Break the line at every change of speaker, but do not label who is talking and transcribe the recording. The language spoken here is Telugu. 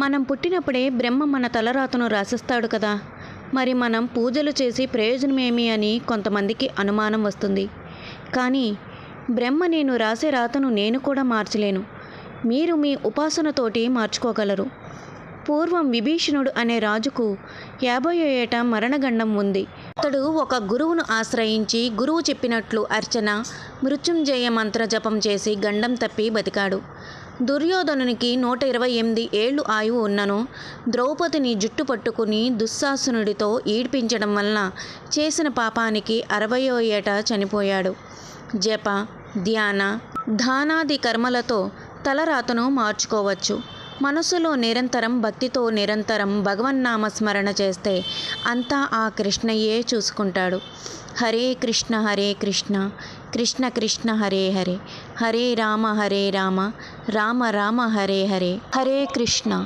మనం పుట్టినప్పుడే బ్రహ్మ మన తలరాతను రాసిస్తాడు కదా. మరి మనం పూజలు చేసి ప్రయోజనమేమి అని కొంతమందికి అనుమానం వస్తుంది. కానీ బ్రహ్మ నేను రాసే రాతను నేను కూడా మార్చలేను. మీరు మీ ఉపాసనతోటి మార్చుకోగలరు. పూర్వం విభీషణుడు అనే రాజుకు 50వ ఏట మరణగండం ఉంది. అతడు ఒక గురువును ఆశ్రయించి గురువు చెప్పినట్లు అర్చన, మృత్యుంజయ మంత్ర జపం చేసి గండం తప్పి బతికాడు. దుర్యోధనునికి 128 ఏళ్ళు ఆయువు ఉన్నను ద్రౌపదిని జుట్టు పట్టుకుని దుశ్శాసనుడితో ఈడ్పించడం వలన చేసిన పాపానికి 60వ ఏట చనిపోయాడు. జప, ధ్యాన, దానాది కర్మలతో తలరాతను మార్చుకోవచ్చు. మనసులో నిరంతరం భక్తితో నిరంతరం భగవన్నామ స్మరణ చేస్తే అంతా ఆ కృష్ణయ్యే చూసుకుంటాడు. హరే కృష్ణ కృష్ణ కృష్ణ హరే హరే, హరే రామ రామ రామ హరే హరే, హరే కృష్ణ.